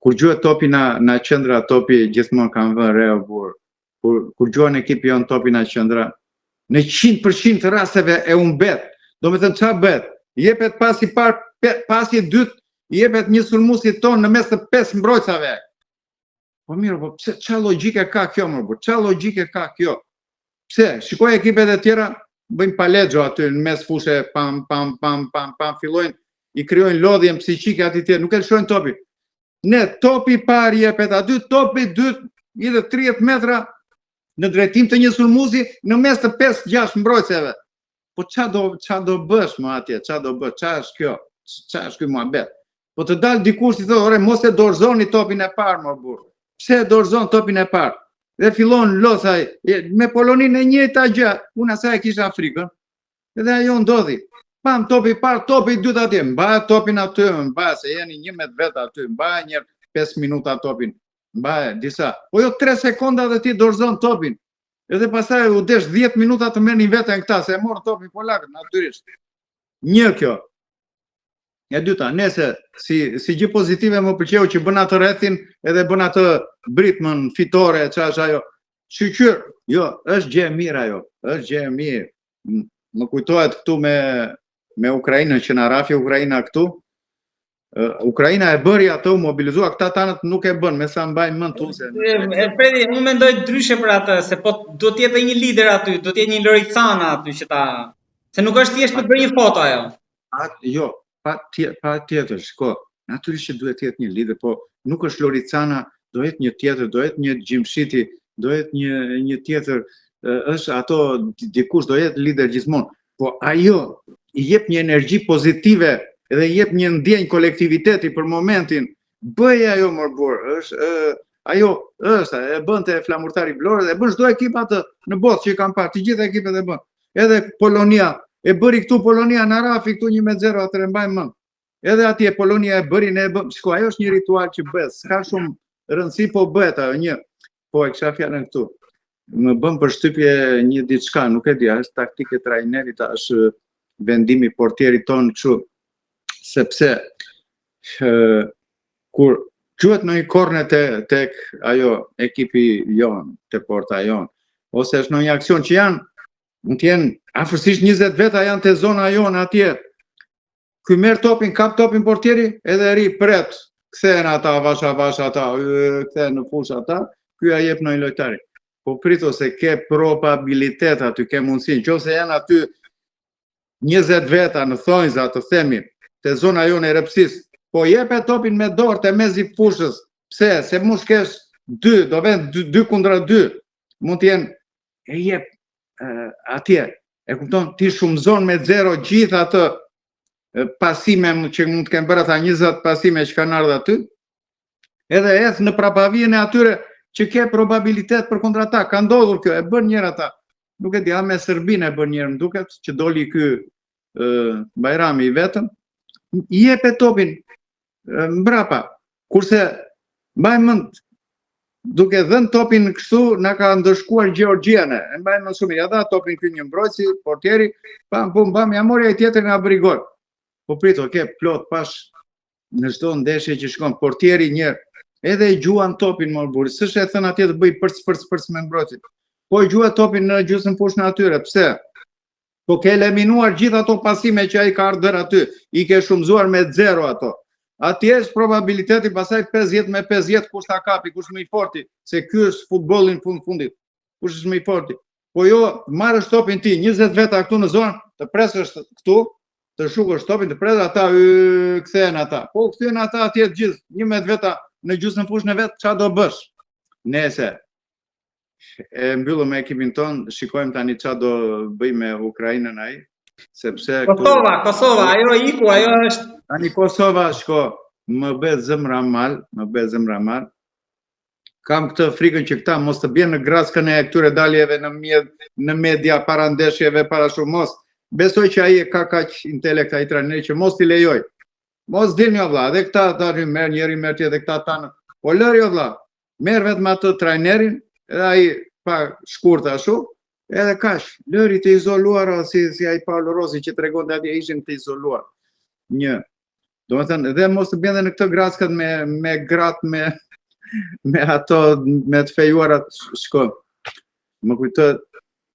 kur gjuhet topi në qendra, topi gjithmonë kanë vënë re o burr. Kur gjuhen ekipi jon topi në qendra, në 100% të rasteve e humbet. Do me thënë çfarë bëhet? Jepet pasi parë, pasi dytë, jepet një sulmuesit ton në mes të 5 mbrojtësave. Po mirë, po pse çfarë logjike ka kjo më burr? Çfarë logjike ka kjo? Pse? Shikoj ekipet e tjera bëjnë palexho aty në mes fushë, pam, fillojnë, i krijojnë lodhjen psiqike aty tjerë, nuk e lëshojnë topi. Ne, topi parë jepet aty, topi dytë, edhe 30 metra në drejtim të një sulmuesi në mes të 5-6 mbrojtësve. Po ç'a do bësh më atje? Ç'a do bësh? Ç'a është kjo? Ç'a është ky muhabet? Po të dal dikush i thotë, "Ore, mos e dorëzoni topin e parë, më burr." Pse e dorëzon topin e parë? Dhe fillon losaj, me Poloninë e njëjta gjë, unë asaj e kisha Afrikën, edhe ajo ndodhi. Pam topi parë, topi dytë atje, mbaj topin aty, mbaj, se jeni 1 metër vetë aty, mbaj një 5 minuta topin, mbaj disa. Po jo 3 sekonda dhe ti dorëzon topin. Edhe pastaj u desh 10 minuta të merrnin veten këta, se e morën topin polakët, natyrisht. Një kjo. E dyta, nese, si gjë pozitive më pëlqeu që bën atë rrethin edhe bën atë britmën fitore, çfarë është ajo. Shqyr, jo, është gjë e mirë ajo, është gjë e mirë. Më kujtohet këtu me Ukrainën, që na rafi Ukraina këtu. Ukraina e bëri atë, u mobilizua, këta tanët nuk e bën, me sa mbajnë mend tuse. Predi, unë mendoj ndryshe për atë, se po do të jetë një lider aty, do të jetë një Loricana aty që ta, se nuk është thjesht për të bërë një foto ajo. Jo, pa tjetër, shko, natyrisht që duhet të jetë një lider, po nuk është Loricana, do jetë një tjetër, do jetë një Gjimshiti, do jetë një tjetër, është ato dikush do jetë lider gjithmonë. Po ajo i jep një energji pozitive edhe i jep një ndjenjë kolektiviteti për momentin. Bëj ajo Morbur, ajo është, e bënte Flamurtari Vlorë dhe bën çdo ekip atë në botë që kanë parë, të gjitha ekipet e bën. Edhe Polonia, e bëri këtu Polonia në Rafi këtu 1-0 atë e mbajmë mend. Edhe atje Polonia e bëri, ne e bëm. Shiko, ajo është një ritual që bëhet, s'ka shumë rëndësi, po bëhet ajo një. Po e kisha fjalën këtu. Më bën përshtypje një diçka, nuk e di, është taktike trajnerit, është vendimi portierit ton kështu, sepse kur quhet në një korne tek ajo ekipi jon, te porta jon, ose është në një aksion që mund të jenë afërsisht 20 veta janë te zona jon atje. Ky merr topin, kap topin portieri, edhe ri pret, kthehen ata vash ata, kthehen në fush ata, ky ja jep në lojtari. Po prito se ke probabilitet aty, ke mundësi, nëse janë aty 20 veta në thonjza, të themi, te zona jonë e rëpsis, po jepe topin me dorë te mezi fushës. Pse? Se mund s'kesh 2, do vend 2 kundra 2. Mund t'jen e jep atje. E kupton, ti shumëzon me 0 gjithë atë pasime që mund të kemë bërë ata 20 pasime që kanë ardhur aty. Edhe ec në prapavijën e atyre që ke probabilitet për kontratak. Ka ndodhur kjo, e bën njëra ata. Nuk e di, me Serbinë e bën njërë, më duket, që doli ky Bajrami i vetëm, i jepe topin mbrapa. Kurse, mbaj mend, duke dhënë topin kështu, na ka ndëshkuar Gjeorgjiane. E mbaj mend shumë, ja dha topin ky një mbrojtësi, portieri, pam, pum, bam, ja mori ai tjetrin nga bëri gol. Po prito, ke plot pash në çdo ndeshje që shkon portieri një, edhe e gjuan topin Morburi. S'është e thënë atje të bëj përc me mbrojtësit. Po e gjua topin në gjysmën fushën atyre. Pse? Po ke eliminuar gjithë ato pasime që ai ka ardhur aty. I ke shumëzuar me 0 ato. Atje është probabiliteti pasaj 50-50 kush ta kapi, kush më i forti. Se ky është futbolli në fundit. Kush është më i forti. Po jo, marrësh topin ti, 20 veta këtu në zonë, të presësh këtu, të shukësh topin, të presësh ata, kthehen ata. Po kthehen ata atje gjithë, 11 veta në gjysmën fushën e vet, çfarë do bësh? Nese. E mbyllëm me ekipin ton, shikojmë tani çfarë do bëj me Ukrainën ai, sepse Kosova, ajo iku, ajo është. Tani Kosova, shko, më bëhet zemra mal. Kam këtë frikën që këta mos të bjen në graskën e këtyre daljeve në media, para ndeshjeve, para shumë mos. Besoj që ai ka kaq intelekt ai trajneri që mos t'i lejoj. Mos dilni o vlla, edhe këta tani merr njëri merr tjetër, edhe këta tanë. Po lëri o vlla, merr vetëm atë trajnerin, edhe ai pa shkurt ashtu, edhe kaq, lëri të izoluar si ai Paolo Rossi që tregonte atje ishin të izoluar. Një. Domethënë, dhe mos të bjen në këtë graskët me gratë me ato me të fejuarat, shko. Më kujtohet,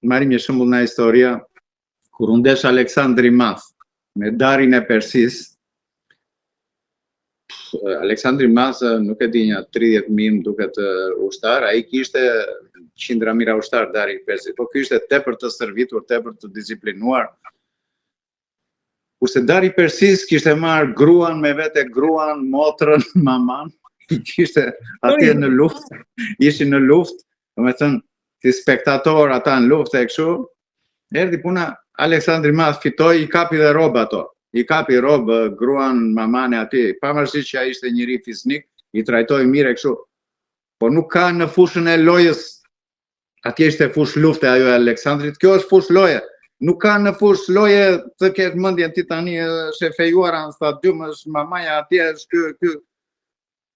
marrim një shembull nga historia kur u ndesh Aleksandri Madh me Darin e Persis. Aleksandri Madh nuk e di, një 30.000 duket ushtar, ai kishte qindra mira ushtar Dari i Persis, po ky ishte tepër të servitur, tepër të disiplinuar. Kurse Dari i Persis kishte marrë gruan me vete, gruan, motrën, maman, kishte atje në luftë, ishin në luftë, domethënë si spektator ata në luftë e kështu. Erdhi puna, Aleksandri Madh fitoi, i kapi dhe rob ato. I kapi robë, gruan, mamane aty, pavarësisht që ai ishte njëri fisnik, i trajtoi mirë kështu. Po nuk ka në fushën e lojës, atje ishte fushë lufte ajo e Aleksandrit, kjo është fushë loje. Nuk ka në fushë loje të ketë mendjen ti tani është e fejuara në stadium, është mamaja atje, është ky.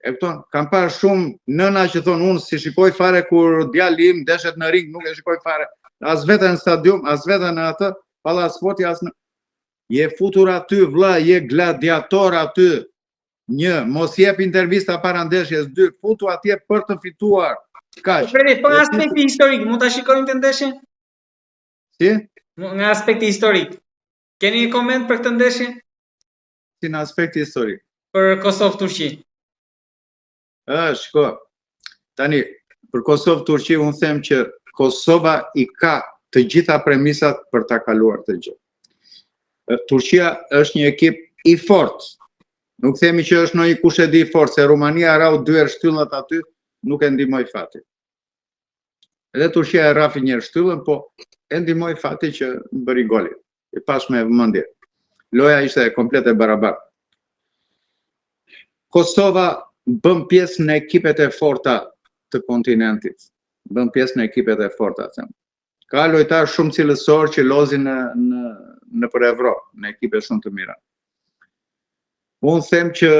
E kupton, kam parë shumë nëna që thonë unë si shikoj fare kur djali im ndeshet në ring, nuk e shikoj fare. As vetën në stadium, as vetën në atë, pallat sporti as në. Je futur aty, vlla, je gladiator aty. 1, mos jep intervista para ndeshjes. 2, futu atje për të fituar. Kaq. Po nga aspekti historik, mund ta shikojmë të ndeshjen? Si? Nga aspekti historik. Keni një koment për këtë ndeshje? Si në aspekti historik? Për Kosovë-Turqi. Shko. Tani, për Kosovë-Turqi unë them që Kosova i ka të gjitha premisat për ta kaluar të gjë. Turqia është një ekip i fortë. Nuk themi që është ndonjë kush e di fort, se Rumania rau 2 herë shtyllat aty, nuk e ndihmoi fati. Edhe Turqia e rafi një herë shtyllën, po e ndihmoi fati që bëri golin. E pas me vëmendje. Loja ishte komplet e barabartë. Kosova bën pjesë në ekipet e forta të kontinentit. Bën pjesë në ekipet e forta, them. Ka lojtarë shumë cilësor që lozin në për Evropë, në ekipe shumë të mira. Unë them që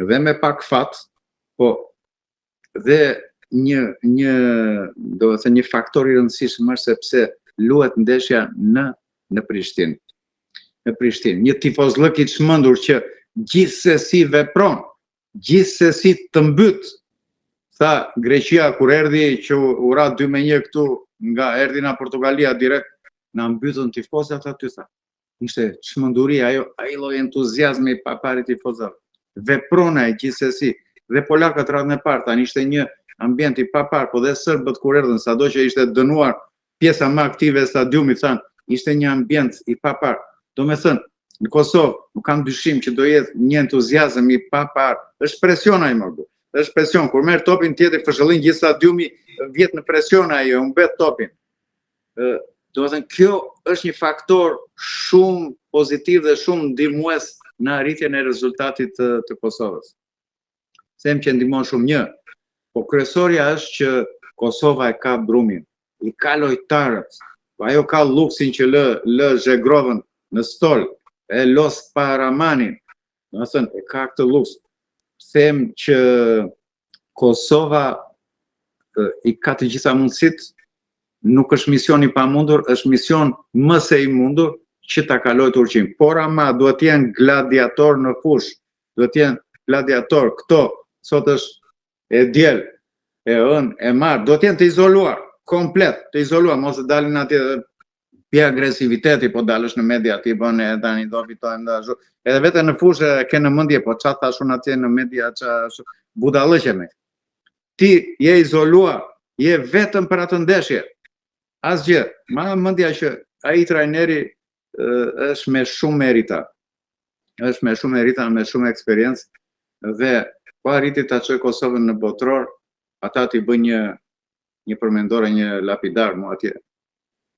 dhe me pak fat, po dhe një faktor i rëndësishëm është sepse luhet ndeshja në Prishtinë. Në Prishtinë, një tifozllëk i çmendur që gjithsesi vepron, gjithsesi të mbyt. Tha Greqia kur erdhi që u ra 2-1 këtu, nga erdhi nga Portugalia direkt, na mbytën tifozat aty tha. Ishte çmenduri, ai lloj entuziazmi i paparit tifozave. Veprona e gjithsesi. Dhe polakët radhën e parë tani ishte një ambient i papar, po dhe serbët kur erdhën, sado që ishte dënuar pjesa më aktive e stadiumit, thanë, ishte një ambient i papar. Do me thënë, në Kosovë nuk kam dyshim që do jetë një entuziazëm i papar. Është presion ai më. Është presion, kur merr topin tjetër fshëllin gjithë stadiumi, vjet në presion ai, humbet topin. Do të thënë, kjo është një faktor shumë pozitiv dhe shumë ndihmues në arritjen e rezultatit të Kosovës. Them që ndihmon shumë një, po kryesorja është që Kosova e ka brumin, i ka lojtarët, ajo ka luksin që lë Zhegrovën në stol, e los Paramanin, do të thënë, e ka këtë luks. Them që Kosova i ka të gjitha mundësitë, nuk është mision i pamundur, është mision më se i mundur që ta kalojë Turqinë. Por ama duhet të jenë gladiator në fushë, duhet të jenë gladiator. Këto sot është e diel, e ën, e marr, duhet të jenë të izoluar, komplet, të izoluar, mos të dalin atje pi agresiviteti, po dalësh në media ti bën e tani do fitojmë ashtu. Edhe vetë në fushë ke në mendje, po çfarë thashun atje në media çfarë budallëqeme. Ti je izoluar, je vetëm për atë ndeshje. Asgjë. Ma mendja që ai trajneri është me shumë merita. Është me shumë merita, me shumë eksperiencë dhe po arriti ta çojë Kosovën në botror, ata ti bën një përmendore, një lapidar mu atje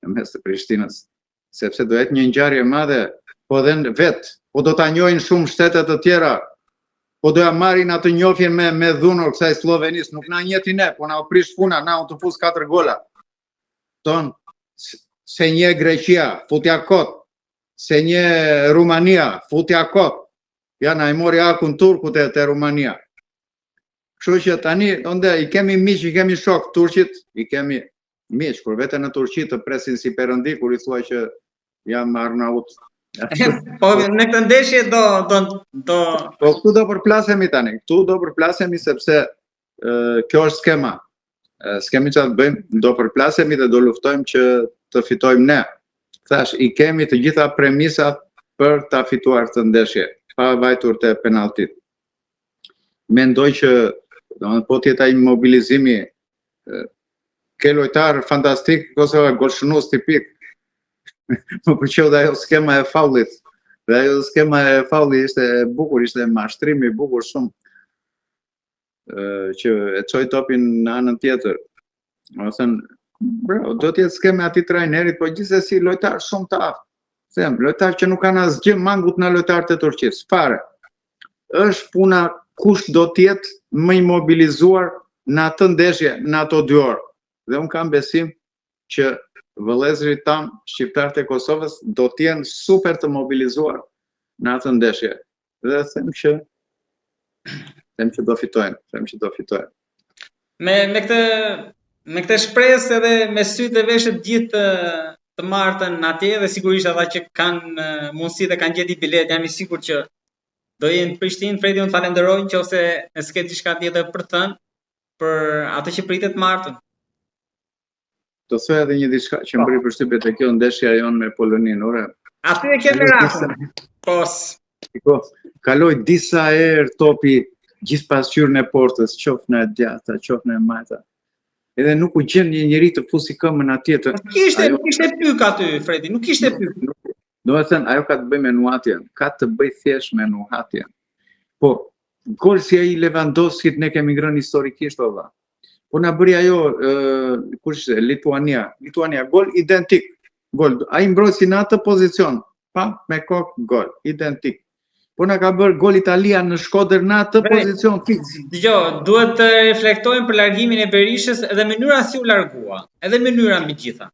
në mes të Prishtinës, sepse do jetë një ngjarje e madhe, po dhe vetë, po do ta njohin shumë shtete të tjera, po do ja marrin atë njohjen me dhunor kësaj Slovenisë, nuk na njëti ne, po na u prish puna, na u të fus 4 gola. Ton, se një Greqia, futja kot, se një Rumania, futja kot, ja na i mori akun turku te Rumania. Kështu që tani, i kemi miq, i kemi shok turqit, i kemi miq, kur vete në Turqi të presin si perëndi, kur i thua që jam Arnaut. Po në këtë ndeshje do Po këtu do përplasemi tani. Këtu do përplasemi sepse kjo është skema. Skemi që të bëjmë, do përplasemi dhe do luftojmë që të fitojmë ne. Thash, i kemi të gjitha premisat për ta fituar të ndeshje, pa vajtur të penaltit. Mendoj që po t'jeta i mobilizimi, ke lojtar fantastik, Kosova golshënues tipik. Më pëlqeu dhe ajo skema e faullit. Dhe ajo skema e faullit ishte bukur, ishte mashtrimi i bukur shumë. Që e çoi topin në anën tjetër. Do thënë, do të jetë skema e atij trajnerit, po gjithsesi lojtar shumë të aftë. Them, lojtar që nuk kanë asgjë mangut në lojtarët e Turqisë. Fare. Është puna kush do të jetë më i mobilizuar në atë ndeshje, në ato 2 orë. Dhe unë kam besim që vëllezërit tam, shqiptarët e Kosovës, do të jenë super të mobilizuar në atë ndeshje. Dhe them që do fitojnë, Me këtë shpresë edhe me sytë e veshët gjithë të martën atje dhe sigurisht ata që kanë mundësi dhe kanë gjetur bilet, jam i sigurt që do jenë në Prishtinë. Fredi, unë falenderoj nëse s'ke diçka tjetër për të thënë për atë që pritet martën. Do thoj edhe një diçka që më bëri përshtypje te kjo ndeshja jonë me Poloninë, ore. Aty e kemi rastin. Kaloi disa herë topi gjithë pasqyrën e portës, qoftë në djata, qoftë në majta. Edhe nuk u gjen një njerëz të fusi këmbën atje të. Nuk ishte pyk aty, Fredi, nuk ishte pyk. Do të thënë, ajo ka të bëjë me nuhatjen, ka të bëjë thjesht me nuhatjen. Po, gol si ai Lewandowski ne kemi ngrënë historikisht valla. Po na bëri ajo kush Lituania, gol identik. Gol, ai mbrojtësi në atë pozicion, pa me kokë gol, identik. Po na ka bërë gol Italia në Shkodër në atë pozicion fix. Dgjoj, duhet të reflektojmë për largimin e Berishës edhe mënyra si u largua, edhe mënyra mbi gjitha.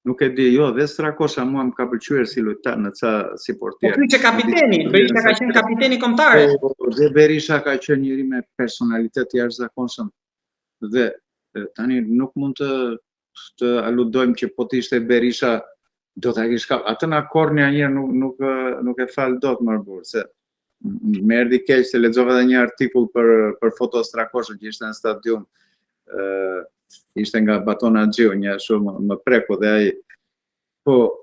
Nuk e di, jo, dhe Strakosha mua më ka pëlqyer si lojtar në si portier. Po ky që kapiteni, Berisha ka qenë kapiteni kombëtar. Dhe Berisha ka qenë njëri me personalitet jashtëzakonshëm. Dhe tani nuk mund të aludojmë që po të ishte Berisha do ta kish kap. Atë në Kornja një nuk e fal dot më burr, se më erdhi keq se lexova edhe një artikull për foto Strakoshën që ishte në stadium. Ishte nga Baton Haxhiu, një shumë më preku dhe ai. Po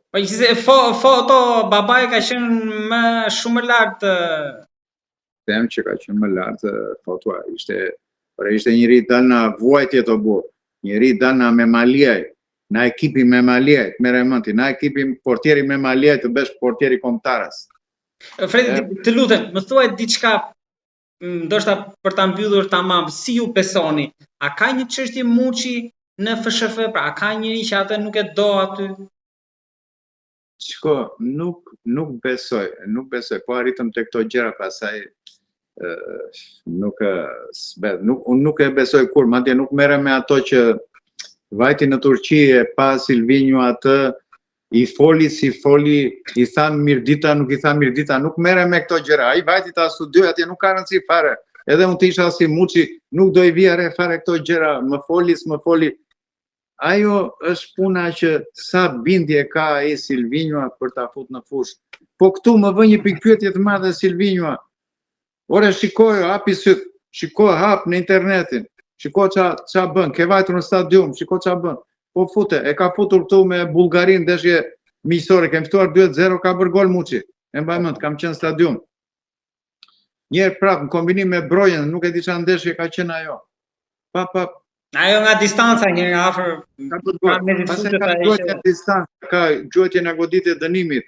foto babai ka qenë shumë lart. Them që ka qenë më lart fotoa. Ishte njëri dal në vuajtje të burr. Njëri dal me Maliaj. Na ekipi me Maliaj, me remonti, na ekipi portieri me Maliaj të bësh portieri kombëtarës. Fredi, të lutem, më thuaj diçka ndoshta për ta mbyllur tamam, si ju besoni? A ka një çështje Muçi në FSHF, pra a ka njëri që atë nuk e do aty? Shiko, nuk besoj, po arritëm te këto gjëra pasaj unë nuk e besoj kur, madje nuk merrem me ato që vajti në Turqi e pa Silvinjo atë, i foli, i tha mirdita, nuk i tha mirdita, nuk merrem me këto gjëra. Ai vajti ta studioj atje, nuk ka rëndësi fare. Edhe unë të isha si Muçi, nuk do i vija re fare këto gjëra, më foli. Ajo është puna që sa bindje ka ai Silvinjo për ta fut në fushë. Po këtu më vë një pikpyetje të madhe Silvinjo. Ore shikoj, hapi syt, shikoj, hap në internetin. Shiko qa bën, ke vajtur në stadium, shiko qa bën. Po fute, e ka futur këtu me Bullgarin, ndeshje miqësore, kemi fituar 2-0, ka bërë gol Muçi. E mbaj mend, kam qenë në stadium. Njerë prap, në kombinim me Brojen, nuk e di çfarë ndeshje ka qenë ajo. Ajo nga distanca, një nga afër. Ka gjuajtje distancë, ka gjuajtje nga goditje dënimit.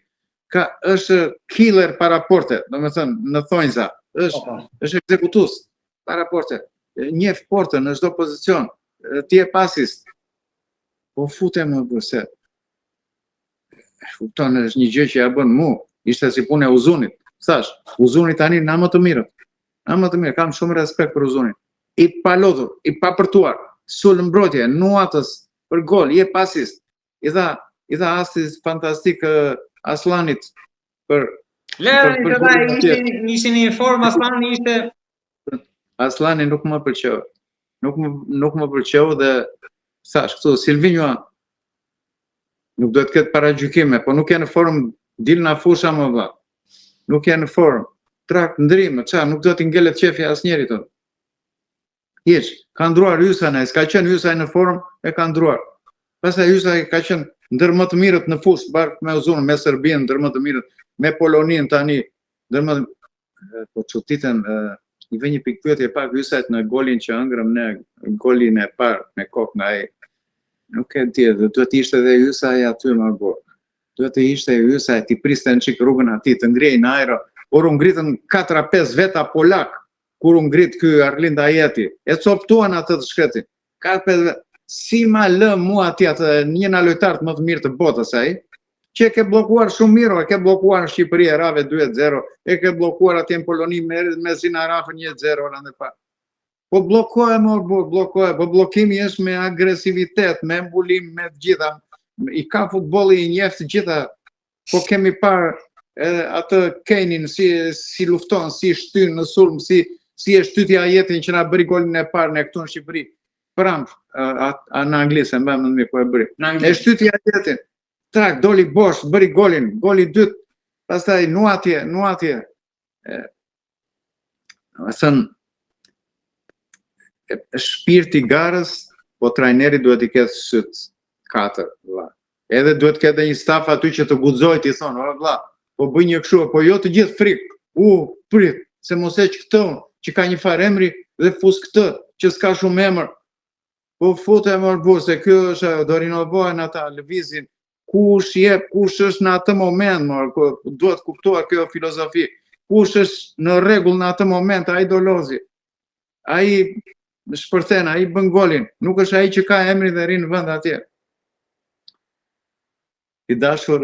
Është killer para porte, domethënë në thonjza. Është ekzekutus para porte. Njeh portën në çdo pozicion, ti e pasist. Po futem më burse. Kupton, është një gjë që ja bën mu, ishte si punë e Uzunit. Thash, Uzuni tani na më të mirët. Kam shumë respekt për Uzunin. I palodhur, i papërtuar, sul mbrojtje, nuatës për gol, je pasist. I dha asist fantastik Aslanit për ishte një formë Aslani ishte. Aslani nuk më pëlqeu. Nuk më pëlqeu dhe thash këtu Silvinjo nuk do të ketë paragjykime, po nuk janë në formë, dil na fusha më vlla. Nuk janë në formë. Trak ndrim, nuk do t'i ngelet qefi asnjëri tot. Hiç, ka ndruar Ysaj, s'ka qenë Ysaj në formë, e ka ndruar. Pastaj Ysaj ka qenë ndër më të mirët në fushë, bashkë me Uzunën, me Serbinë, ndër më të mirët, me Poloninë tani, ndër më po çuditën i vë një pikpyetje pak Ysajt në golin që ëngrëm ne, golin e parë me kokë nga ai. Nuk e di, duhet ishte edhe Ysaj aty më burr. Duhet të ishte Ysaj, ti priste në çik rrugën aty, të ngrihej në ajër. Por u ngritën 4-5 veta polak kur u ngrit ky Arlind Ajeti. E coptuan atë të shkretin. 4-5 veta. Si ma lë mua aty atë një nga lojtarët më të mirë të botës ai, që e ke blokuar shumë mirë, e ke blokuar në Shqipëri e rave 2-0, e ke blokuar atje në Poloni me Zina Rafën 1-0 në pa. Po blokoje blokoje, po blokimi është me agresivitet, me mbulim, me të gjitha. I ka futbolli i njeh të gjitha, po kemi parë atë Kenin si lufton, si shtyn në sulm, si e shtytja Ajetin që na bëri golin e parë në këtu në Shqipëri. Pramp, në anglisë, mbaj më mirë po e bëri. E shtytja Ajetin. Trak, doli bosh, bëri golin, goli dytë, pastaj nuatje. Shpirti garës, po trajneri duhet i ketë syt 4, vlla. Edhe duhet ketë një staf aty që të guxojë ti thonë, ora vlla, po bëj një kështu, po jo të gjithë frikë. Prit, se mos e këtë që ka një farë emri dhe fus këtë që s'ka shumë emër. Po futem më burr se kjo është do rinovohen ata lëvizin. kush jep, kush është në atë moment, duhet kuptuar kjo filozofi. Kush është në rregull në atë moment, ai do lozi. Ai shpërthen, ai bën golin, nuk është ai që ka emrin dhe rrin në vend atje. I dashur,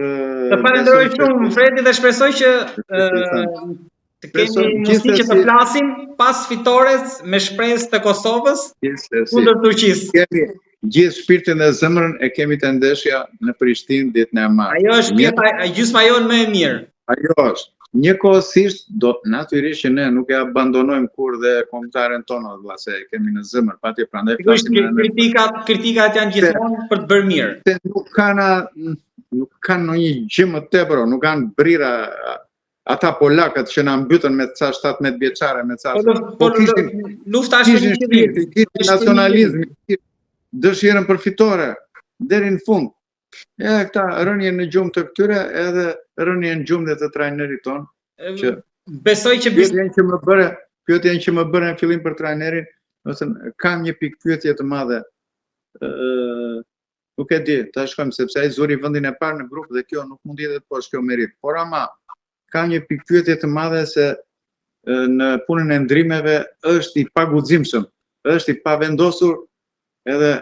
të falenderoj shumë Fredi dhe shpresoj që të kemi mundësi që të flasim pas fitores me shpresë të Kosovës kundër Turqisë. Kemi gjithë shpirtin dhe zemrën e kemi të ndeshja në Prishtinë ditën e martë. Ajo është gjysma jonë më e mirë. Ajo është. Njëkohësisht natyrisht që ne nuk e abandonojmë kur dhe kombëtaren tonë, vëlla, se kemi në zemër, patjetër, prandaj kritikat janë gjithmonë për të bërë mirë. Se nuk kanë ndonjë gjë më tepër, nuk kanë brira ata polakët që na mbytën me ca 17 vjeçare, me ca. Lufta është kishin nacionalizmi, dëshirën për fitore deri në fund. Këta rënje në gjumë të këtyre edhe rënje në gjumë dhe të trajnerit tonë. Besoj që pyetjen që më bëre në fillim për trajnerin, kam një pikë pyetje të madhe. Nuk e di, ta shkojmë sepse ai zuri vendin e parë në grup dhe kjo nuk mund të jetë poshtë kjo merit. Por ama ka një pikë pyetje të madhe se në punën e ndrimeve është i paguximshëm, është i pavendosur edhe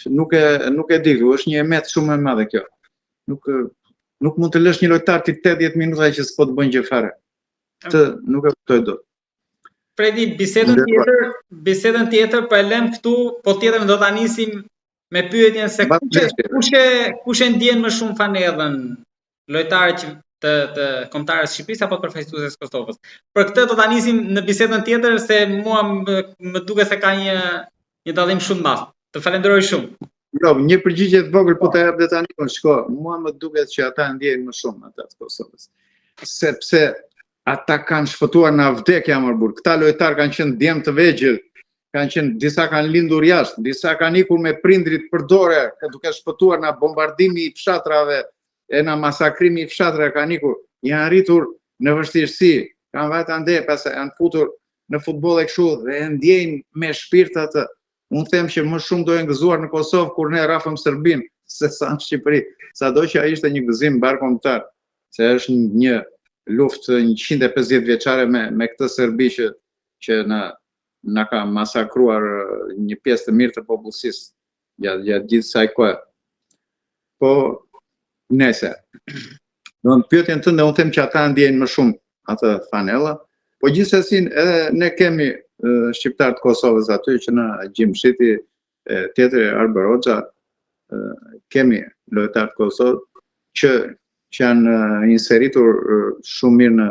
nuk e di, është një emet shumë e madhe kjo. Nuk mund të lësh një lojtar ti 80 minuta që s'po të bën gjë fare. Këtë nuk e kuptoj dot. Fredi, bisedën tjetër po e lëm këtu, po tjetër do ta nisim me pyetjen se kush e ndjen më shumë fanellën, lojtarët të kombëtarës Shqipërisë apo të përfaqësuesës së Kosovës. Për këtë do ta nisim në bisedën tjetër se mua më duket se ka një dallim shumë madh. Të falenderoj shumë. Jo, një përgjigje të vogël po ta jap dhe tani, shko, mua më duket që ata ndjejnë më shumë ata të Kosovës. Sepse ata kanë shpëtuar në vdekje më burr. Këta lojtarë kanë qenë djem të vegjël, disa kanë lindur jashtë, disa kanë ikur me prindrit për dorë, duke shpëtuar nga bombardimi i fshatrave, e nga masakrimi i fshatrave kanë ikur, janë arritur në vështirësi, kanë vajtë ande, pastaj janë futur në futboll e kështu dhe ndjejnë me shpirt atë. Unë them që më shumë do e ngëzuar në Kosovë kur ne rrafëm Serbinë se sa në Shqipëri, sado që ai ishte një gëzim mbarkombëtar, se është një luftë 150 vjeçare me këtë Serbi që na ka masakruar një pjesë të mirë të popullsisë gjatë gjithë kësaj kohe. Po nëse do të pyetjen tënde, unë them që ata ndjejnë më shumë atë fanella, po gjithsesi edhe ne kemi shqiptar të Kosovës aty që në Gjimshiti, tjetri Arber Hoxha, kemi lojtar të Kosovës që janë inseritur shumë mirë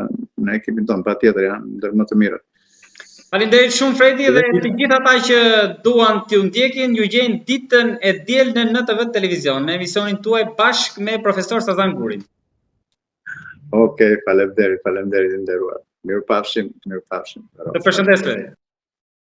në ekipin tonë, patjetër janë ndër më të mirët. Faleminderit shumë Fredi dhe të gjithë ata që duan t'ju ndjekin, ju gjejnë ditën e dielën në TV Televizion, në emisionin tuaj bashkë me profesor Sazan Gurin. Okej, faleminderit nderuar. Mirupafshim. Të përshëndes Fredi.